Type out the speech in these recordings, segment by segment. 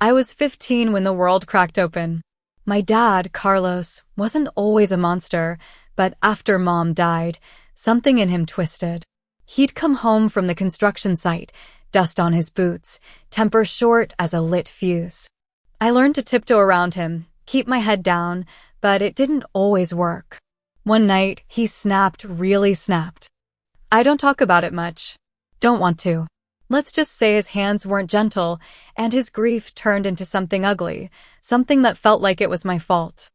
I was 15 when the world cracked open. My dad, Carlos, wasn't always a monster, but after Mom died, something in him twisted. He'd come home from the construction site, dust on his boots, temper short as a lit fuse. I learned to tiptoe around him, keep my head down, but it didn't always work. One night, he really snapped. I don't talk about it much. Don't want to. Let's just say his hands weren't gentle, and his grief turned into something ugly, something that felt like it was my fault.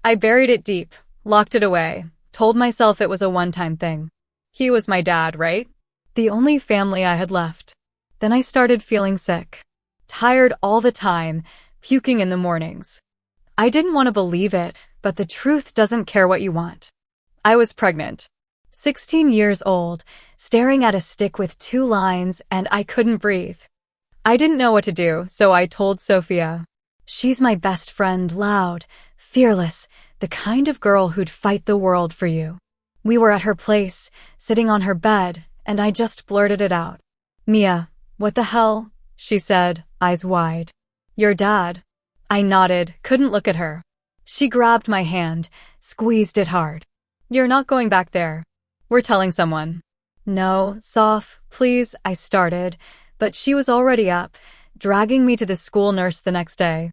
I buried it deep, locked it away, told myself it was a one-time thing. He was my dad, right? The only family I had left. Then I started feeling sick. Tired all the time, puking in the mornings. I didn't want to believe it, but the truth doesn't care what you want. I was pregnant. 16 years old, staring at a stick with 2 lines, and I couldn't breathe. I didn't know what to do, so I told Sophia. She's my best friend, loud, fearless, the kind of girl who'd fight the world for you. We were at her place, sitting on her bed, and I just blurted it out. Mia, what the hell? She said, eyes wide. Your dad. I nodded, couldn't look at her. She grabbed my hand, squeezed it hard. You're not going back there. We're telling someone. No, Soph, please, I started, but she was already up, dragging me to the school nurse the next day.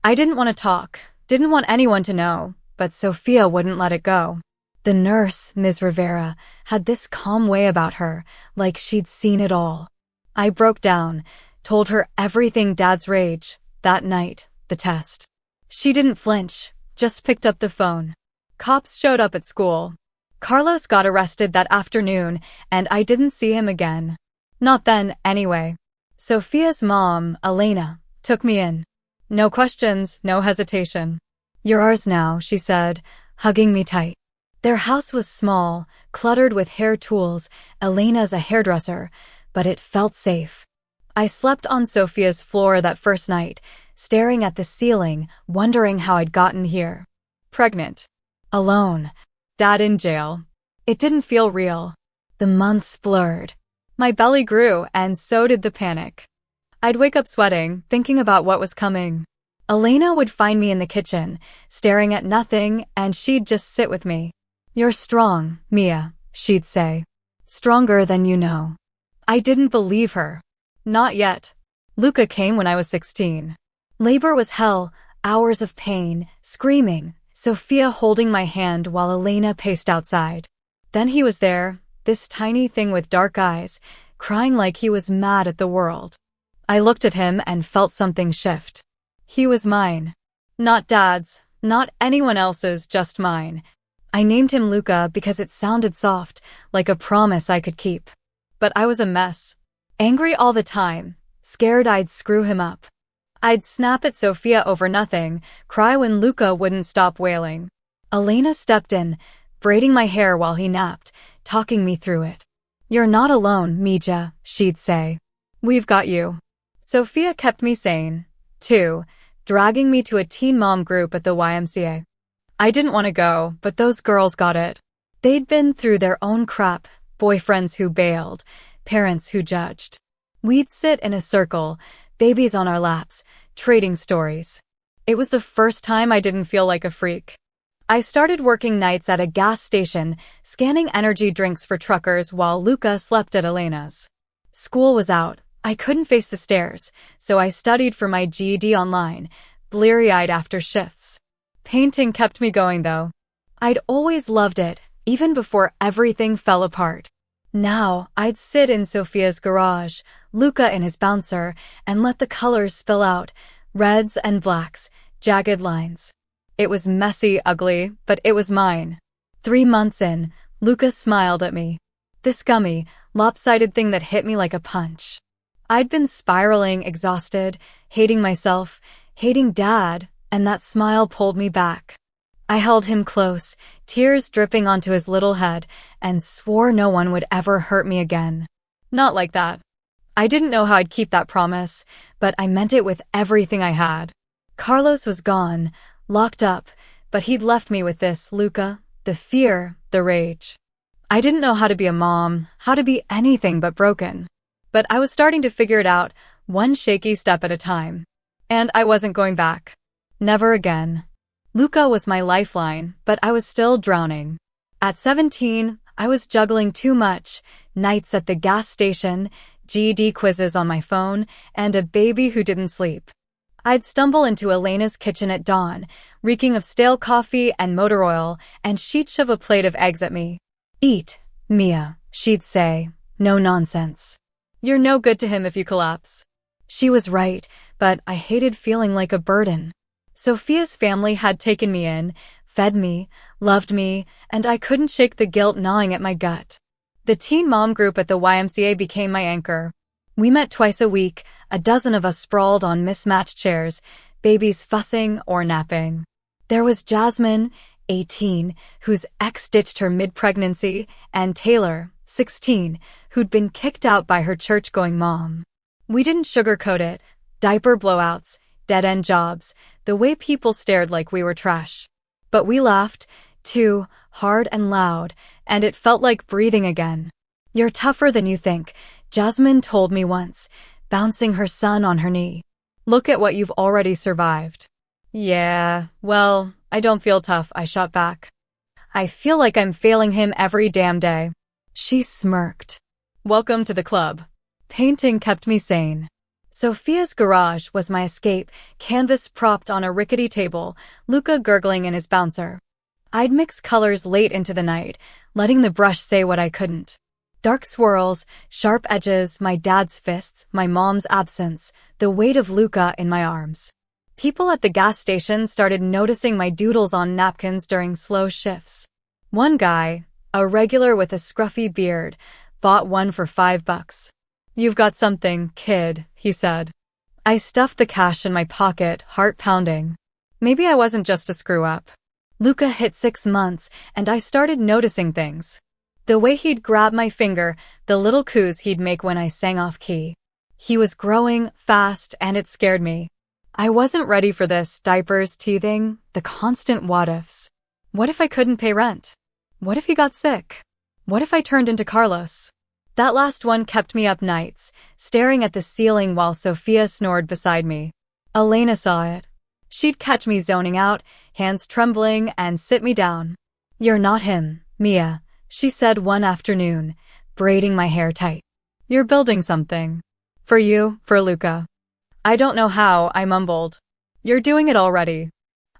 I didn't want to talk, didn't want anyone to know, but Sophia wouldn't let it go. The nurse, Ms. Rivera, had this calm way about her, like she'd seen it all. I broke down, told her everything Dad's rage, that night, the test. She didn't flinch, just picked up the phone. Cops showed up at school. Carlos got arrested that afternoon, and I didn't see him again. Not then, anyway. Sophia's mom, Elena, took me in. No questions, no hesitation. You're ours now, she said, hugging me tight. Their house was small, cluttered with hair tools. Elena's a hairdresser, but it felt safe. I slept on Sophia's floor that first night, staring at the ceiling, wondering how I'd gotten here. Pregnant. Alone. Dad in jail. It didn't feel real. The months blurred. My belly grew, and so did the panic. I'd wake up sweating, thinking about what was coming. Elena would find me in the kitchen, staring at nothing, and she'd just sit with me. You're strong, Mia, she'd say. Stronger than you know. I didn't believe her. Not yet. Luca came when I was 16. Labor was hell, hours of pain, screaming, Sophia holding my hand while Elena paced outside. Then he was there, this tiny thing with dark eyes, crying like he was mad at the world. I looked at him and felt something shift. He was mine. Not Dad's, not anyone else's, just mine. I named him Luca because it sounded soft, like a promise I could keep. But I was a mess. Angry all the time, scared I'd screw him up. I'd snap at Sophia over nothing, cry when Luca wouldn't stop wailing. Elena stepped in, braiding my hair while he napped, talking me through it. You're not alone, Mija, she'd say. We've got you. Sophia kept me sane, too, dragging me to a teen mom group at the YMCA. I didn't want to go, but those girls got it. They'd been through their own crap, boyfriends who bailed, parents who judged. We'd sit in a circle, babies on our laps, trading stories. It was the first time I didn't feel like a freak. I started working nights at a gas station, scanning energy drinks for truckers while Luca slept at Elena's. School was out. I couldn't face the stairs, so I studied for my GED online, bleary-eyed after shifts. Painting kept me going, though. I'd always loved it, even before everything fell apart. Now, I'd sit in Sophia's garage, Luca in his bouncer, and let the colors spill out, reds and blacks, jagged lines. It was messy, ugly, but it was mine. 3 months in, Luca smiled at me. This gummy, lopsided thing that hit me like a punch. I'd been spiraling, exhausted, hating myself, hating Dad, and that smile pulled me back. I held him close, tears dripping onto his little head, and swore no one would ever hurt me again. Not like that. I didn't know how I'd keep that promise, but I meant it with everything I had. Carlos was gone, locked up, but he'd left me with this, Luca, the fear, the rage. I didn't know how to be a mom, how to be anything but broken. But I was starting to figure it out, one shaky step at a time. And I wasn't going back. Never again. Luca was my lifeline, but I was still drowning. At 17, I was juggling too much: nights at the gas station, GED quizzes on my phone, and a baby who didn't sleep. I'd stumble into Elena's kitchen at dawn, reeking of stale coffee and motor oil, and she'd shove a plate of eggs at me. "Eat, Mia," she'd say. "No nonsense. You're no good to him if you collapse." She was right, but I hated feeling like a burden. Sophia's family had taken me in, fed me, loved me, and I couldn't shake the guilt gnawing at my gut. The teen mom group at the YMCA became my anchor. We met twice a week, a dozen of us sprawled on mismatched chairs, babies fussing or napping. There was Jasmine, 18, whose ex ditched her mid-pregnancy, and Taylor, 16, who'd been kicked out by her church-going mom. We didn't sugarcoat it: diaper blowouts, dead-end jobs, the way people stared like we were trash. But we laughed, too, hard and loud, and it felt like breathing again. "You're tougher than you think," Jasmine told me once, bouncing her son on her knee. "Look at what you've already survived." "Yeah, well, I don't feel tough," I shot back. "I feel like I'm failing him every damn day." She smirked. "Welcome to the club." Painting kept me sane. Sophia's garage was my escape, canvas propped on a rickety table, Luca gurgling in his bouncer. I'd mix colors late into the night, letting the brush say what I couldn't. Dark swirls, sharp edges, my dad's fists, my mom's absence, the weight of Luca in my arms. People at the gas station started noticing my doodles on napkins during slow shifts. One guy, a regular with a scruffy beard, bought one for $5. "You've got something, kid," he said. I stuffed the cash in my pocket, heart pounding. Maybe I wasn't just a screw-up. Luca hit 6 months, and I started noticing things. The way he'd grab my finger, the little coups he'd make when I sang off key. He was growing fast, and it scared me. I wasn't ready for this: diapers, teething, the constant what-ifs. What if I couldn't pay rent? What if he got sick? What if I turned into Carlos? That last one kept me up nights, staring at the ceiling while Sophia snored beside me. Elena saw it. She'd catch me zoning out, hands trembling, and sit me down. "You're not him, Mia," she said one afternoon, braiding my hair tight. "You're building something. For you, for Luca." "I don't know how," I mumbled. "You're doing it already."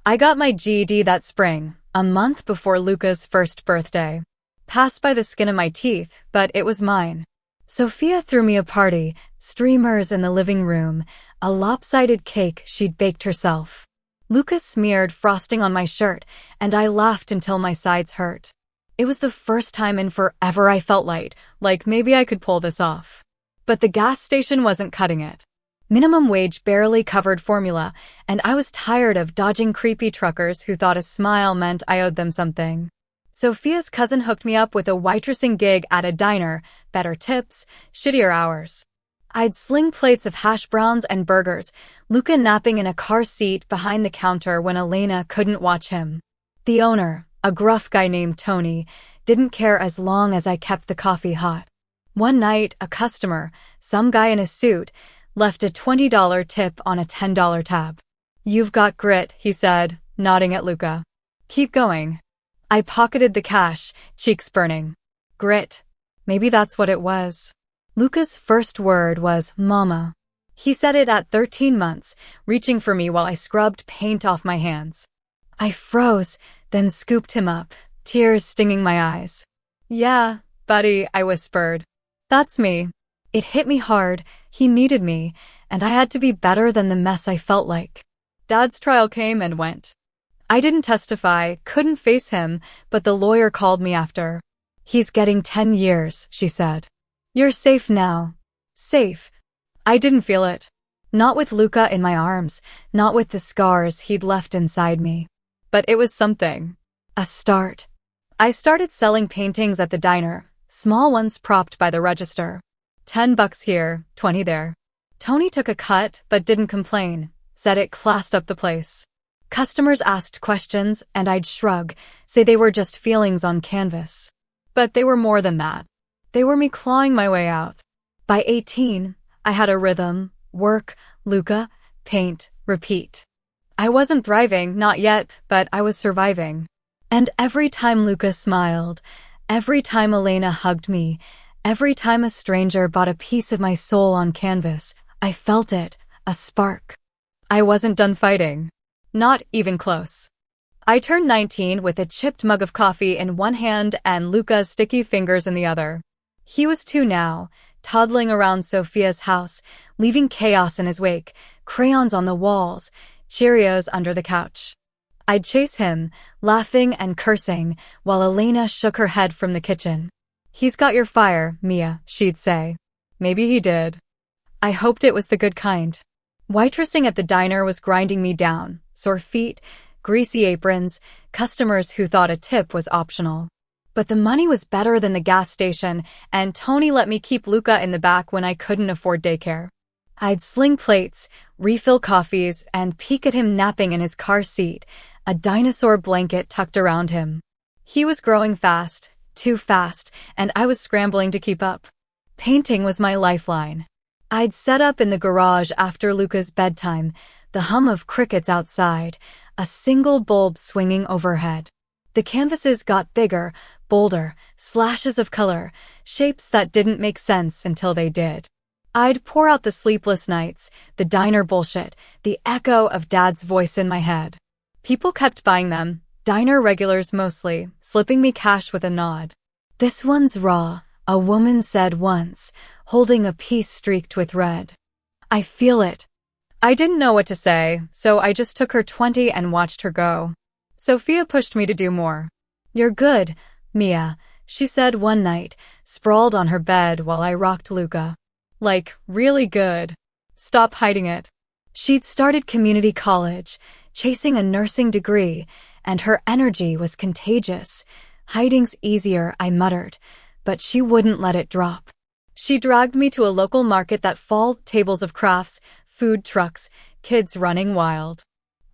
I got my GED that spring, a month before Luca's first birthday. Passed by the skin of my teeth, but it was mine. Sophia threw me a party, streamers in the living room, a lopsided cake she'd baked herself. Luca smeared frosting on my shirt, and I laughed until my sides hurt. It was the first time in forever I felt light, like maybe I could pull this off. But the gas station wasn't cutting it. Minimum wage barely covered formula, and I was tired of dodging creepy truckers who thought a smile meant I owed them something. Sophia's cousin hooked me up with a waitressing gig at a diner, better tips, shittier hours. I'd sling plates of hash browns and burgers, Luca napping in a car seat behind the counter when Elena couldn't watch him. The owner, a gruff guy named Tony, didn't care as long as I kept the coffee hot. One night, a customer, some guy in a suit, left a $20 tip on a $10 tab. "You've got grit," he said, nodding at Luca. "Keep going." I pocketed the cash, cheeks burning. Grit. Maybe that's what it was. Luca's first word was "Mama." He said it at 13 months, reaching for me while I scrubbed paint off my hands. I froze, then scooped him up, tears stinging my eyes. "Yeah, buddy," I whispered. "That's me." It hit me hard. He needed me, and I had to be better than the mess I felt like. Dad's trial came and went. I didn't testify, couldn't face him, but the lawyer called me after. "He's getting 10 years, she said. "You're safe now." Safe. I didn't feel it. Not with Luca in my arms, not with the scars he'd left inside me. But it was something. A start. I started selling paintings at the diner, small ones propped by the register. $10 here, 20 there. Tony took a cut but didn't complain, said it classed up the place. Customers asked questions, and I'd shrug, say they were just feelings on canvas. But they were more than that. They were me clawing my way out. By 18, I had a rhythm: work, Luca, paint, repeat. I wasn't thriving, not yet, but I was surviving. And every time Luca smiled, every time Elena hugged me, every time a stranger bought a piece of my soul on canvas, I felt it, a spark. I wasn't done fighting. Not even close. I turned 19 with a chipped mug of coffee in one hand and Luca's sticky fingers in the other. He was 2 now, toddling around Sophia's house, leaving chaos in his wake, crayons on the walls, Cheerios under the couch. I'd chase him, laughing and cursing, while Elena shook her head from the kitchen. "He's got your fire, Mia," she'd say. Maybe he did. I hoped it was the good kind. Waitressing at the diner was grinding me down. Sore feet, greasy aprons, customers who thought a tip was optional. But the money was better than the gas station, and Tony let me keep Luca in the back when I couldn't afford daycare. I'd sling plates, refill coffees, and peek at him napping in his car seat, a dinosaur blanket tucked around him. He was growing fast, too fast, and I was scrambling to keep up. Painting was my lifeline. I'd set up in the garage after Luca's bedtime, the hum of crickets outside, a single bulb swinging overhead. The canvases got bigger, bolder, slashes of color, shapes that didn't make sense until they did. I'd pour out the sleepless nights, the diner bullshit, the echo of Dad's voice in my head. People kept buying them, diner regulars mostly, slipping me cash with a nod. "This one's raw," a woman said once, holding a piece streaked with red. "I feel it." I didn't know what to say, so I just took her 20 and watched her go. Sophia pushed me to do more. "You're good, Mia," she said one night, sprawled on her bed while I rocked Luca. Like, really good. Stop hiding it. She'd started community college, chasing a nursing degree, and her energy was contagious. "Hiding's easier," I muttered, but she wouldn't let it drop. She dragged me to a local market that fall, tables of crafts, food trucks, kids running wild.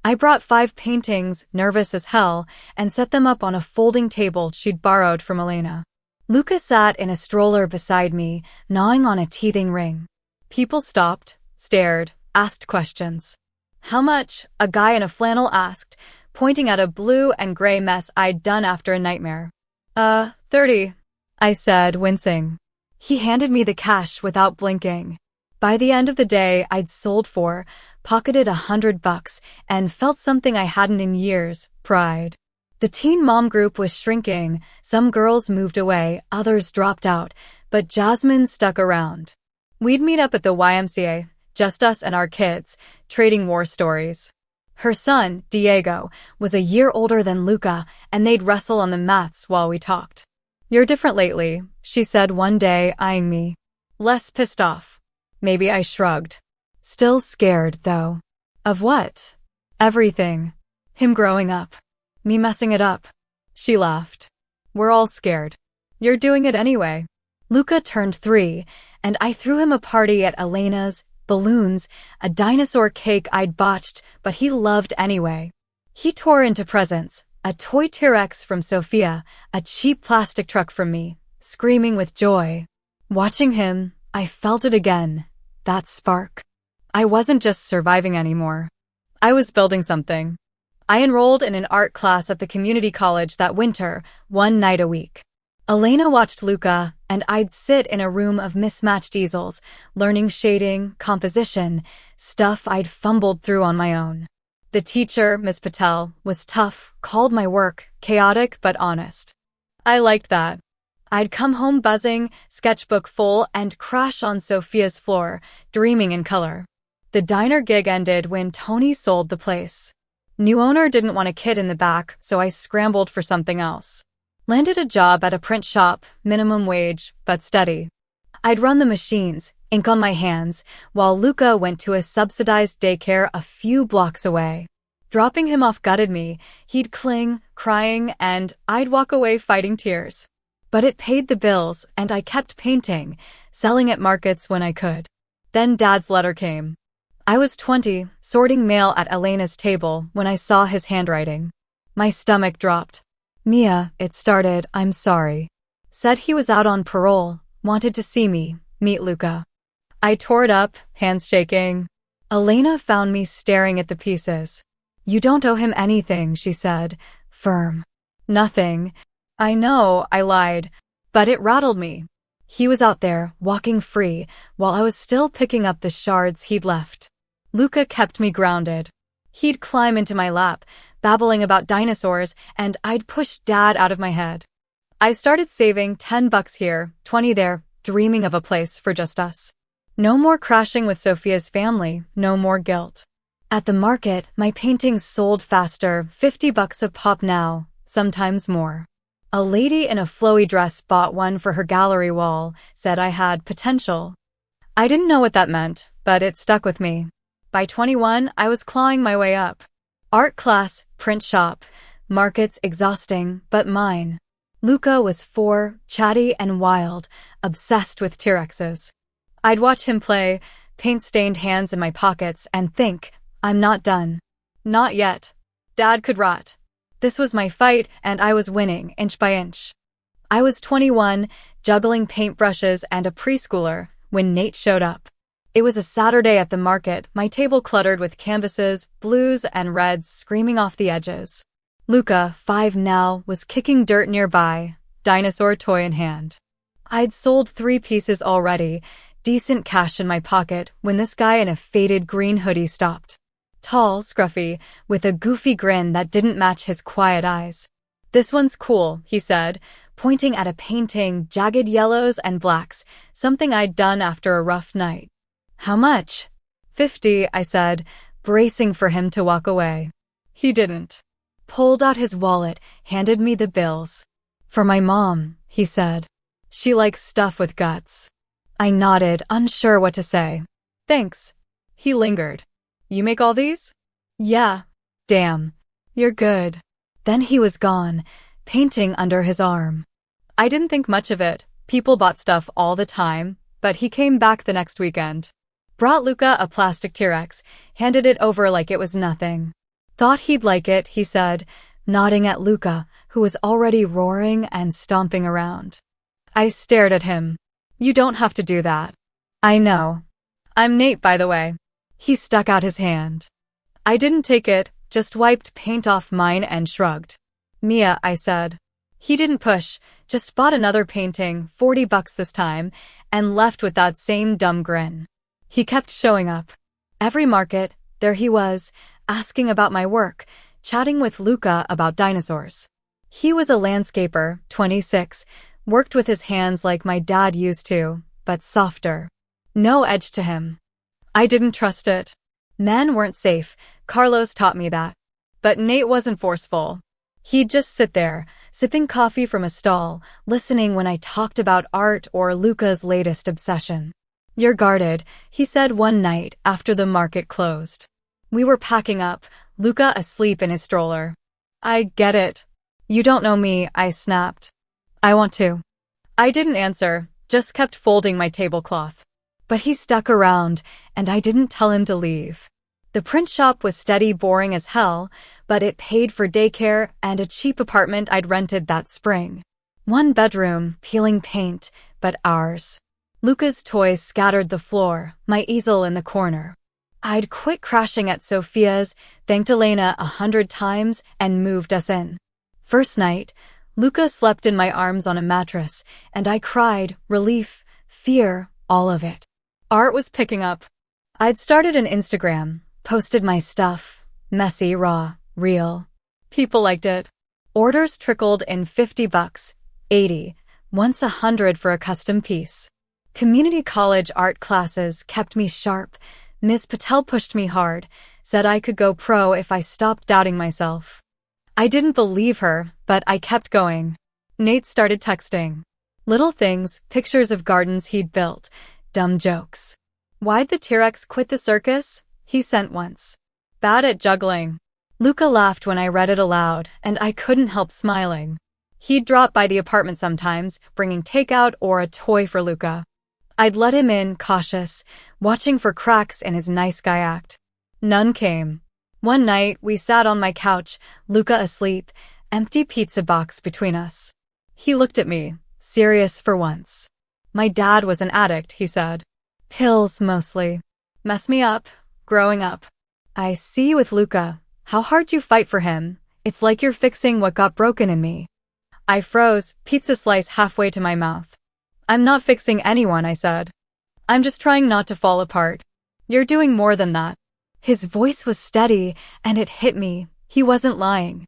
I brought 5 paintings, nervous as hell, and set them up on a folding table she'd borrowed from Elena. Luca sat in a stroller beside me, gnawing on a teething ring. People stopped, stared, asked questions. "How much?" a guy in a flannel asked, pointing at a blue and gray mess I'd done after a nightmare. 30, I said, wincing. He handed me the cash without blinking. By the end of the day, I'd sold 4, pocketed $100, and felt something I hadn't in years, pride. The teen mom group was shrinking. Some girls moved away, others dropped out, but Jasmine stuck around. We'd meet up at the YMCA, just us and our kids, trading war stories. Her son, Diego, was a year older than Luca, and they'd wrestle on the mats while we talked. "You're different lately," she said one day, eyeing me. Less pissed off. Maybe I shrugged. Still scared, though. Of what? Everything. Him growing up. Me messing it up. She laughed. "We're all scared. You're doing it anyway." Luca turned 3, and I threw him a party at Elena's, balloons, a dinosaur cake I'd botched, but he loved anyway. He tore into presents, a toy T-Rex from Sophia, a cheap plastic truck from me, screaming with joy. Watching him, I felt it again, that spark. I wasn't just surviving anymore. I was building something. I enrolled in an art class at the community college that winter, 1 night a week. Elena watched Luca, and I'd sit in a room of mismatched easels, learning shading, composition, stuff I'd fumbled through on my own. The teacher, Ms. Patel, was tough, called my work chaotic but honest. I liked that. I'd come home buzzing, sketchbook full, and crash on Sophia's floor, dreaming in color. The diner gig ended when Tony sold the place. New owner didn't want a kid in the back, so I scrambled for something else. Landed a job at a print shop, minimum wage, but steady. I'd run the machines, ink on my hands, while Luca went to a subsidized daycare a few blocks away. Dropping him off gutted me. He'd cling, crying, and I'd walk away fighting tears. But it paid the bills, and I kept painting, selling at markets when I could. Then Dad's letter came. I was 20, sorting mail at Elena's table, when I saw his handwriting. My stomach dropped. "Mia," it started, "I'm sorry." Said he was out on parole, wanted to see me, meet Luca. I tore it up, hands shaking. Elena found me staring at the pieces. You don't owe him anything, she said, firm. Nothing. I know, I lied. But it rattled me. He was out there, walking free, while I was still picking up the shards he'd left. Luca kept me grounded. He'd climb into my lap, babbling about dinosaurs, and I'd push Dad out of my head. I started saving $10 here, 20 there, dreaming of a place for just us. No more crashing with Sophia's family, no more guilt. At the market, my paintings sold faster, $50 a pop now, sometimes more. A lady in a flowy dress bought one for her gallery wall, said I had potential. I didn't know what that meant, but it stuck with me. By 21, I was clawing my way up. Art class, print shop, markets exhausting, but mine. Luca was 4, chatty and wild, obsessed with T-Rexes. I'd watch him play, paint-stained hands in my pockets, and think, I'm not done. Not yet. Dad could rot. This was my fight, and I was winning, inch by inch. I was 21, juggling paintbrushes and a preschooler, when Nate showed up. It was a Saturday at the market, my table cluttered with canvases, blues and reds screaming off the edges. Luca, 5 now, was kicking dirt nearby, dinosaur toy in hand. I'd sold 3 pieces already, decent cash in my pocket, when this guy in a faded green hoodie stopped. Tall, scruffy, with a goofy grin that didn't match his quiet eyes. This one's cool, he said, pointing at a painting, jagged yellows and blacks, something I'd done after a rough night. How much? 50, I said, bracing for him to walk away. He didn't. Pulled out his wallet, handed me the bills. For my mom, he said. She likes stuff with guts. I nodded, unsure what to say. Thanks. He lingered. You make all these? Yeah. Damn. You're good. Then he was gone, painting under his arm. I didn't think much of it. People bought stuff all the time, but he came back the next weekend. Brought Luca a plastic T-Rex, handed it over like it was nothing. Thought he'd like it, he said, nodding at Luca, who was already roaring and stomping around. I stared at him. You don't have to do that. I know. I'm Nate, by the way. He stuck out his hand. I didn't take it, just wiped paint off mine and shrugged. Mia, I said. He didn't push, just bought another painting, $40 this time, and left with that same dumb grin. He kept showing up. Every market, there he was, asking about my work, chatting with Luca about dinosaurs. He was a landscaper, 26, worked with his hands like my dad used to, but softer. No edge to him. I didn't trust it. Men weren't safe, Carlos taught me that. But Nate wasn't forceful. He'd just sit there, sipping coffee from a stall, listening when I talked about art or Luca's latest obsession. You're guarded, he said one night after the market closed. We were packing up, Luca asleep in his stroller. I get it. You don't know me, I snapped. I want to. I didn't answer, just kept folding my tablecloth. But he stuck around, and I didn't tell him to leave. The print shop was steady, boring as hell, but it paid for daycare and a cheap apartment I'd rented that spring. 1 bedroom, peeling paint, but ours. Luca's toys scattered the floor, my easel in the corner. I'd quit crashing at Sophia's, thanked Elena 100 times, and moved us in. First night, Luca slept in my arms on a mattress, and I cried, relief, fear, all of it. Art was picking up. I'd started an Instagram, posted my stuff, messy, raw, real. People liked it. Orders trickled in $50, 80, once 100 for a custom piece. Community college art classes kept me sharp. Ms. Patel pushed me hard, said I could go pro if I stopped doubting myself. I didn't believe her, but I kept going. Nate started texting. Little things, pictures of gardens he'd built, dumb jokes. Why'd the T-Rex quit the circus? He sent once. Bad at juggling. Luca laughed when I read it aloud, and I couldn't help smiling. He'd drop by the apartment sometimes, bringing takeout or a toy for Luca. I'd let him in, cautious, watching for cracks in his nice guy act. None came. One night, we sat on my couch, Luca asleep, empty pizza box between us. He looked at me, serious for once. My dad was an addict, he said. Pills, mostly. Mess me up, growing up. I see you with Luca. How hard you fight for him. It's like you're fixing what got broken in me. I froze, pizza slice halfway to my mouth. I'm not fixing anyone, I said. I'm just trying not to fall apart. You're doing more than that. His voice was steady, and it hit me. He wasn't lying.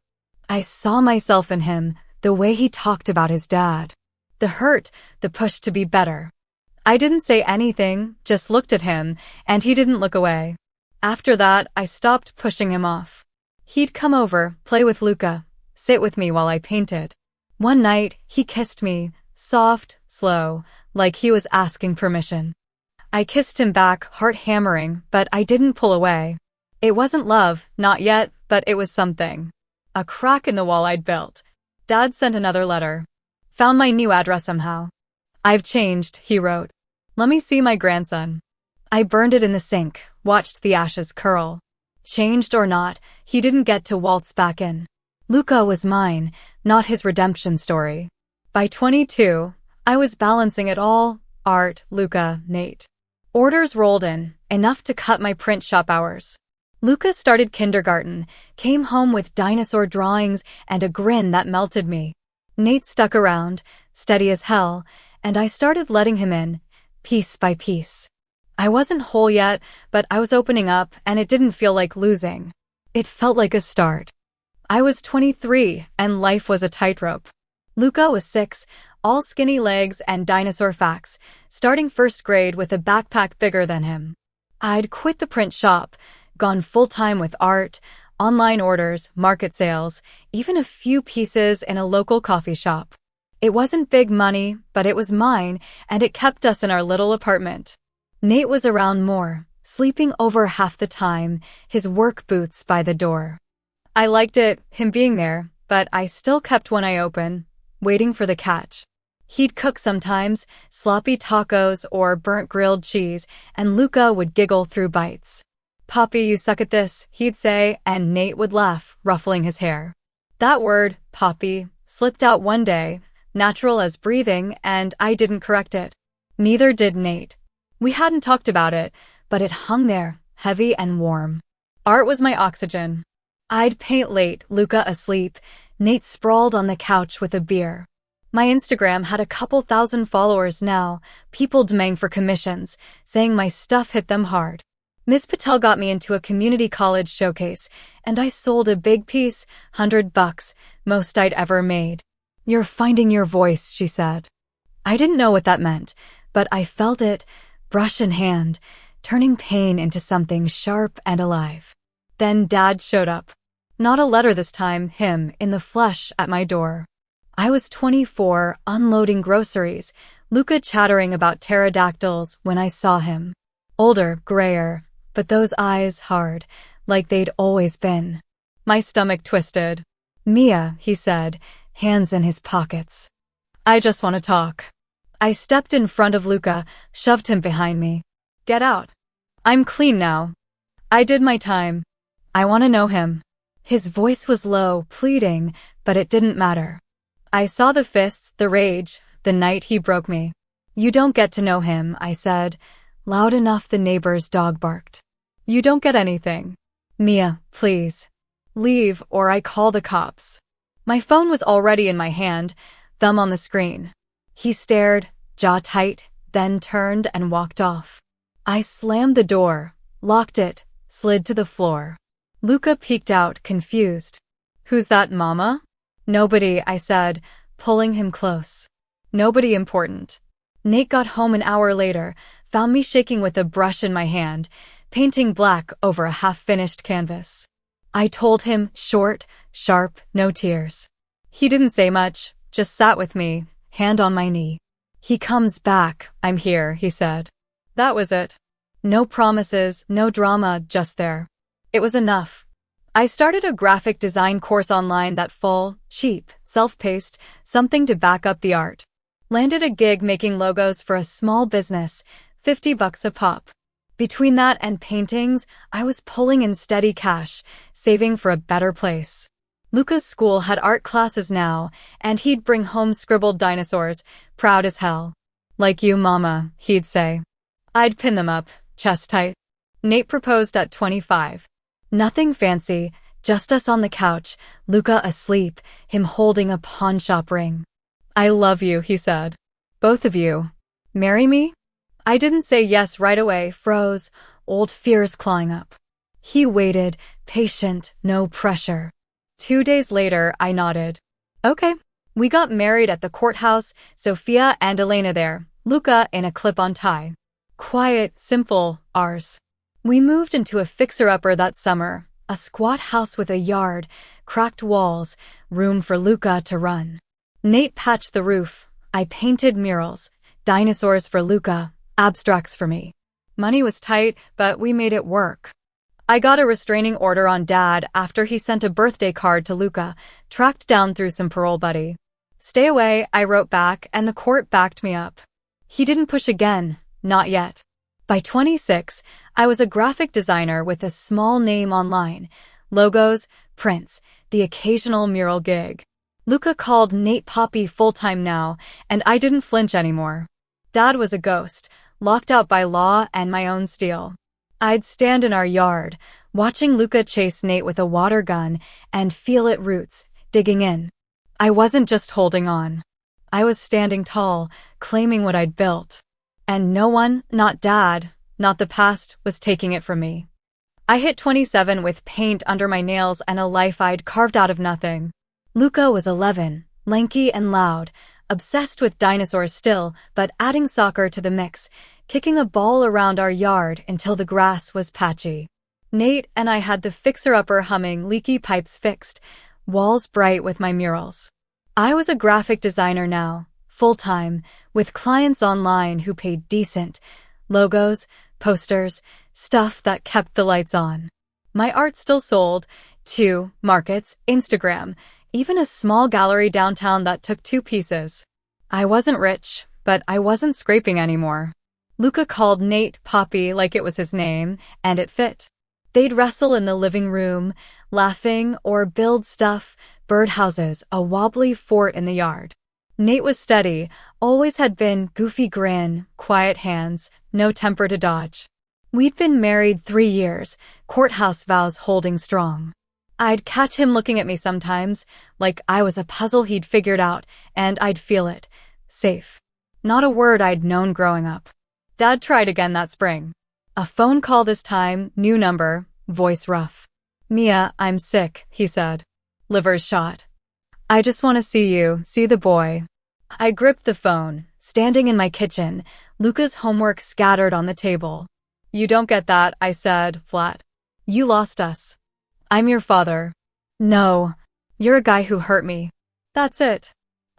I saw myself in him, the way he talked about his dad. The hurt, the push to be better. I didn't say anything, just looked at him, and he didn't look away. After that, I stopped pushing him off. He'd come over, play with Luca, sit with me while I painted. One night, he kissed me, soft, slow, like he was asking permission. I kissed him back, heart hammering, but I didn't pull away. It wasn't love, not yet, but it was something. A crack in the wall I'd built. Dad sent another letter. Found my new address somehow. I've changed, he wrote. Let me see my grandson. I burned it in the sink, watched the ashes curl. Changed or not, he didn't get to waltz back in. Luca was mine, not his redemption story. By 22, I was balancing it all, art, Luca, Nate. Orders rolled in, enough to cut my print shop hours. Luca started kindergarten, came home with dinosaur drawings and a grin that melted me. Nate stuck around, steady as hell, and I started letting him in, piece by piece. I wasn't whole yet, but I was opening up, and it didn't feel like losing. It felt like a start. I was 23, and life was a tightrope. Luca was 6, all skinny legs and dinosaur facts, starting first grade with a backpack bigger than him. I'd quit the print shop, gone full-time with art, online orders, market sales, even a few pieces in a local coffee shop. It wasn't big money, but it was mine, and it kept us in our little apartment. Nate was around more, sleeping over half the time, his work boots by the door. I liked it, him being there, but I still kept one eye open, waiting for the catch. He'd cook sometimes, sloppy tacos or burnt grilled cheese, and Luca would giggle through bites. Poppy, you suck at this, he'd say, and Nate would laugh, ruffling his hair. That word, Poppy, slipped out one day, natural as breathing, and I didn't correct it. Neither did Nate. We hadn't talked about it, but it hung there, heavy and warm. Art was my oxygen. I'd paint late, Luca asleep, Nate sprawled on the couch with a beer. My Instagram had a couple thousand followers now, people demanding for commissions, saying my stuff hit them hard. Miss Patel got me into a community college showcase, and I sold a big piece, $100, most I'd ever made. You're finding your voice, she said. I didn't know what that meant, but I felt it, brush in hand, turning pain into something sharp and alive. Then Dad showed up. Not a letter this time, him, in the flesh, at my door. I was 24, unloading groceries, Luca chattering about pterodactyls when I saw him. Older, grayer, but those eyes hard, like they'd always been. My stomach twisted. Mia, he said, hands in his pockets. I just want to talk. I stepped in front of Luca, shoved him behind me. Get out. I'm clean now. I did my time. I want to know him. His voice was low, pleading, but it didn't matter. I saw the fists, the rage, the night he broke me. You don't get to know him, I said, loud enough the neighbor's dog barked. You don't get anything. Mia, please. Leave or I call the cops. My phone was already in my hand, thumb on the screen. He stared, jaw tight, then turned and walked off. I slammed the door, locked it, slid to the floor. Luca peeked out, confused. Who's that, Mama? Nobody, I said, pulling him close. Nobody important. Nate got home an hour later, found me shaking with a brush in my hand, painting black over a half-finished canvas. I told him, short, sharp, no tears. He didn't say much, just sat with me, hand on my knee. He comes back, I'm here, he said. That was it. No promises, no drama, just there. It was enough. I started a graphic design course online that fall, cheap, self-paced, something to back up the art. Landed a gig making logos for a small business, $50 a pop. Between that and paintings, I was pulling in steady cash, saving for a better place. Luca's school had art classes now, and he'd bring home scribbled dinosaurs, proud as hell. Like you, Mama, he'd say. I'd pin them up, chest tight. Nate proposed at 25. Nothing fancy, just us on the couch, Luca asleep, him holding a pawnshop ring. I love you, he said. Both of you. Marry me? I didn't say yes right away, froze, old fears clawing up. He waited, patient, no pressure. 2 days later, I nodded. Okay. We got married at the courthouse, Sophia and Elena there, Luca in a clip-on tie. Quiet, simple, ours. We moved into a fixer-upper that summer, a squat house with a yard, cracked walls, room for Luca to run. Nate patched the roof. I painted murals, dinosaurs for Luca, abstracts for me. Money was tight, but we made it work. I got a restraining order on Dad after he sent a birthday card to Luca, tracked down through some parole buddy. Stay away, I wrote back, and the court backed me up. He didn't push again, not yet. By 26, I was a graphic designer with a small name online, logos, prints, the occasional mural gig. Luca called Nate Poppy full-time now, and I didn't flinch anymore. Dad was a ghost, locked out by law and my own steel. I'd stand in our yard, watching Luca chase Nate with a water gun and feel it roots, digging in. I wasn't just holding on. I was standing tall, claiming what I'd built. And no one, not Dad, not the past, was taking it from me. I hit 27 with paint under my nails and a life I'd carved out of nothing. Luca was 11, lanky and loud, obsessed with dinosaurs still, but adding soccer to the mix, kicking a ball around our yard until the grass was patchy. Nate and I had the fixer-upper humming, leaky pipes fixed, walls bright with my murals. I was a graphic designer now, full-time, with clients online who paid decent, logos, posters, stuff that kept the lights on. My art still sold, to markets, Instagram, even a small gallery downtown that took 2 pieces. I wasn't rich, but I wasn't scraping anymore. Luca called Nate Poppy like it was his name, and it fit. They'd wrestle in the living room, laughing, or build stuff, birdhouses, a wobbly fort in the yard. Nate was steady, always had been, goofy grin, quiet hands, no temper to dodge. We'd been married 3 years, courthouse vows holding strong. I'd catch him looking at me sometimes, like I was a puzzle he'd figured out, and I'd feel it. Safe. Not a word I'd known growing up. Dad tried again that spring. A phone call this time, new number, voice rough. Mia, I'm sick, he said. Liver's shot. I just want to see you, see the boy. I gripped the phone, standing in my kitchen, Luca's homework scattered on the table. You don't get that, I said, flat. You lost us. I'm your father. No. You're a guy who hurt me. That's it.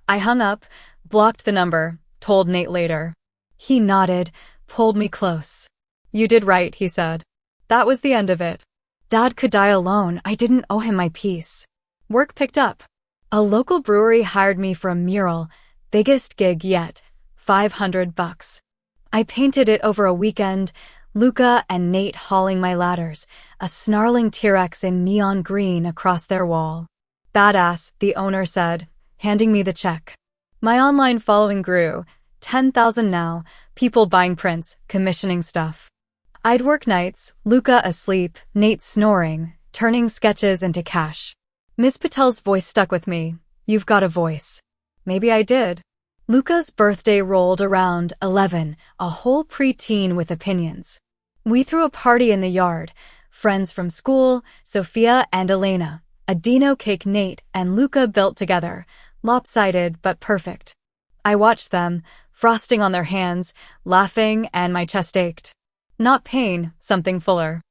I hung up, blocked the number, told Nate later. He nodded, pulled me close. You did right, he said. That was the end of it. Dad could die alone, I didn't owe him my peace. Work picked up. A local brewery hired me for a mural, biggest gig yet, $500. I painted it over a weekend, Luca and Nate hauling my ladders, a snarling T-Rex in neon green across their wall. Badass, the owner said, handing me the check. My online following grew, 10,000 now, people buying prints, commissioning stuff. I'd work nights, Luca asleep, Nate snoring, turning sketches into cash. Miss Patel's voice stuck with me. You've got a voice. Maybe I did. Luca's birthday rolled around, 11, a whole preteen with opinions. We threw a party in the yard. Friends from school, Sophia and Elena, a dino cake Nate and Luca built together, lopsided but perfect. I watched them, frosting on their hands, laughing, and my chest ached. Not pain, something fuller.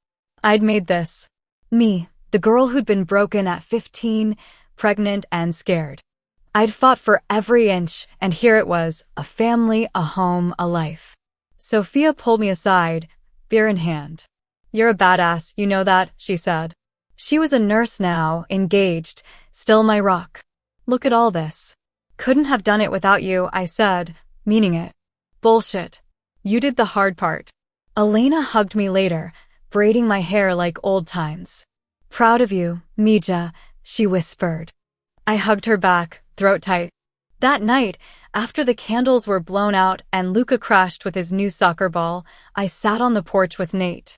I'd made this. Me, the girl who'd been broken at 15, pregnant and scared. I'd fought for every inch, and here it was, a family, a home, a life. Sophia pulled me aside, beer in hand. You're a badass, you know that, she said. She was a nurse now, engaged, still my rock. Look at all this. Couldn't have done it without you, I said, meaning it. Bullshit. You did the hard part. Elena hugged me later, braiding my hair like old times. Proud of you, Mija, she whispered. I hugged her back, throat tight. That night, after the candles were blown out and Luca crashed with his new soccer ball, I sat on the porch with Nate.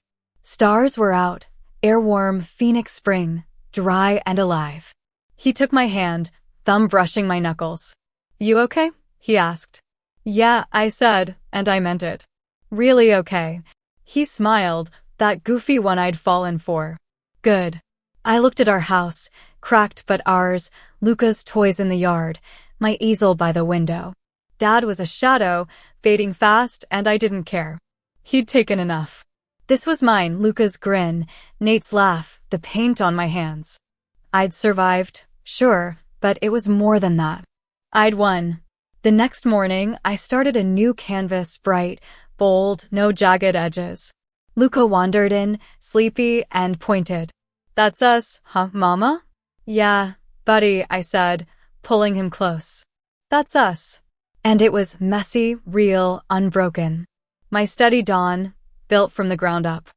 Stars were out, air-warm Phoenix spring, dry and alive. He took my hand, thumb brushing my knuckles. "You okay?" he asked. "Yeah," I said, and I meant it. "Really okay." He smiled, that goofy one I'd fallen for. "Good." I looked at our house, cracked but ours, Luca's toys in the yard, my easel by the window. Dad was a shadow, fading fast, and I didn't care. He'd taken enough. This was mine, Luca's grin, Nate's laugh, the paint on my hands. I'd survived, sure, but it was more than that. I'd won. The next morning, I started a new canvas, bright, bold, no jagged edges. Luca wandered in, sleepy, and pointed. "That's us, huh, Mama?" "Yeah, buddy," I said, pulling him close. "That's us." And it was messy, real, unbroken. My steady dawn, built from the ground up.